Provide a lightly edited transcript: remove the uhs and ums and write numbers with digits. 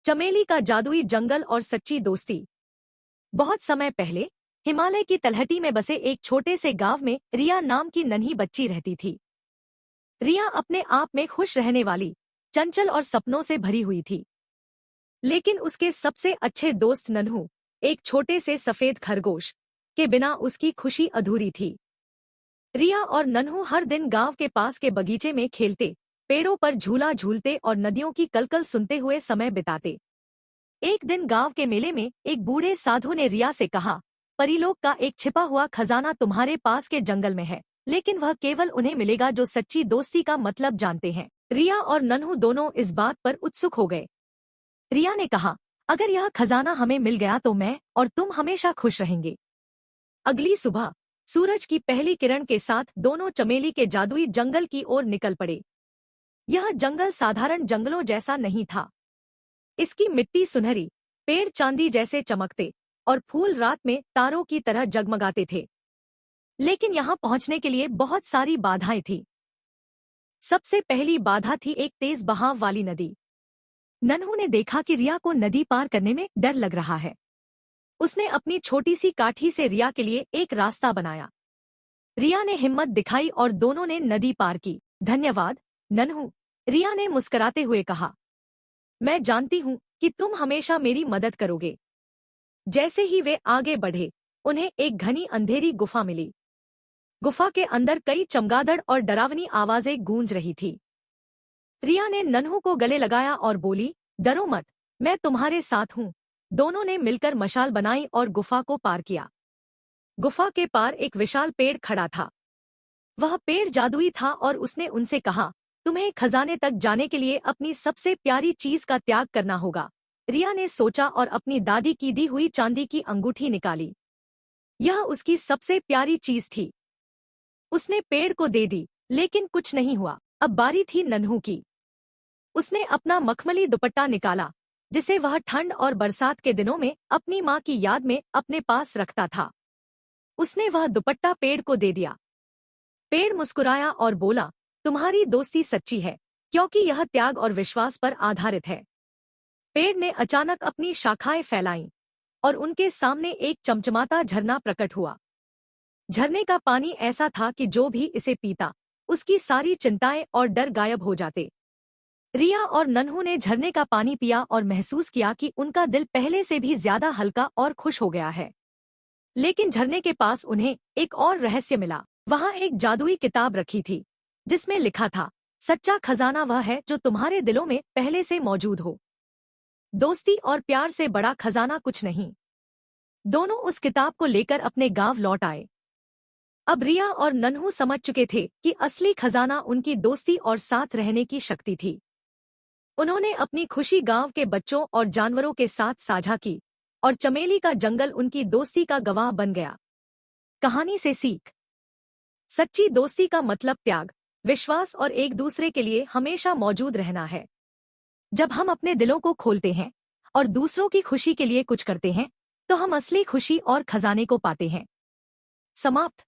चमेली का जादुई जंगल और सच्ची दोस्ती। बहुत समय पहले हिमालय की तलहटी में बसे एक छोटे से गांव में रिया नाम की नन्ही बच्ची रहती थी। रिया अपने आप में खुश रहने वाली, चंचल और सपनों से भरी हुई थी। लेकिन उसके सबसे अच्छे दोस्त नन्हू, एक छोटे से सफेद खरगोश, के बिना उसकी खुशी अधूरी थी। रिया और नन्हू हर दिन गांव के पास के बगीचे में खेलते, पेड़ों पर झूला झूलते और नदियों की कलकल सुनते हुए समय बिताते। एक दिन गांव के मेले में एक बूढ़े साधु ने रिया से कहा, परीलोक का एक छिपा हुआ खजाना तुम्हारे पास के जंगल में है, लेकिन वह केवल उन्हें मिलेगा जो सच्ची दोस्ती का मतलब जानते हैं। रिया और नन्हू दोनों इस बात पर उत्सुक हो गए। रिया ने कहा, अगर यह खजाना हमें मिल गया तो मैं और तुम हमेशा खुश रहेंगे। अगली सुबह सूरज की पहली किरण के साथ दोनों चमेली के जादुई जंगल की ओर निकल पड़े। यह जंगल साधारण जंगलों जैसा नहीं था। इसकी मिट्टी सुनहरी, पेड़ चांदी जैसे चमकते और फूल रात में तारों की तरह जगमगाते थे। लेकिन यहाँ पहुँचने के लिए बहुत सारी बाधाएं थीं। सबसे पहली बाधा थी एक तेज बहाव वाली नदी। नन्हू ने देखा कि रिया को नदी पार करने में डर लग रहा है। उसने अपनी छोटी सी काठी से रिया के लिए एक रास्ता बनाया। रिया ने हिम्मत दिखाई और दोनों ने नदी पार की। धन्यवाद नन्हू, रिया ने मुस्कुराते हुए कहा। मैं जानती हूँ कि तुम हमेशा मेरी मदद करोगे। जैसे ही वे आगे बढ़े, उन्हें एक घनी अंधेरी गुफा मिली। गुफा के अंदर कई चमगादड़ और डरावनी आवाजें गूंज रही थी। रिया ने नन्हू को गले लगाया और बोली, डरो मत, मैं तुम्हारे साथ हूँ। दोनों ने मिलकर मशाल बनाई और गुफा को पार किया। गुफा के पार एक विशाल पेड़ खड़ा था। वह पेड़ जादुई था और उसने उनसे कहा, तुम्हें खजाने तक जाने के लिए अपनी सबसे प्यारी चीज का त्याग करना होगा। रिया ने सोचा और अपनी दादी की दी हुई चांदी की अंगूठी निकाली। यह उसकी सबसे प्यारी चीज थी। उसने पेड़ को दे दी, लेकिन कुछ नहीं हुआ। अब बारी थी नन्हू की। उसने अपना मखमली दुपट्टा निकाला, जिसे वह ठंड और बरसात के दिनों में अपनी माँ की याद में अपने पास रखता था। उसने वह दुपट्टा पेड़ को दे दिया। पेड़ मुस्कुराया और बोला, तुम्हारी दोस्ती सच्ची है, क्योंकि यह त्याग और विश्वास पर आधारित है। पेड़ ने अचानक अपनी शाखाएं फैलाईं और उनके सामने एक चमचमाता झरना प्रकट हुआ। झरने का पानी ऐसा था कि जो भी इसे पीता, उसकी सारी चिंताएं और डर गायब हो जाते। रिया और नन्हू ने झरने का पानी पिया और महसूस किया कि उनका दिल पहले से भी ज्यादा हल्का और खुश हो गया है। लेकिन झरने के पास उन्हें एक और रहस्य मिला। वहां एक जादुई किताब रखी थी, जिसमें लिखा था, सच्चा खजाना वह है जो तुम्हारे दिलों में पहले से मौजूद हो। दोस्ती और प्यार से बड़ा खजाना कुछ नहीं। दोनों उस किताब को लेकर अपने गांव लौट आए। अब रिया और नन्हू समझ चुके थे कि असली खजाना उनकी दोस्ती और साथ रहने की शक्ति थी। उन्होंने अपनी खुशी गांव के बच्चों और जानवरों के साथ साझा की, और चमेली का जंगल उनकी दोस्ती का गवाह बन गया। कहानी से सीख। सच्ची दोस्ती का मतलब त्याग, विश्वास और एक दूसरे के लिए हमेशा मौजूद रहना है। जब हम अपने दिलों को खोलते हैं और दूसरों की खुशी के लिए कुछ करते हैं, तो हम असली खुशी और खजाने को पाते हैं। समाप्त।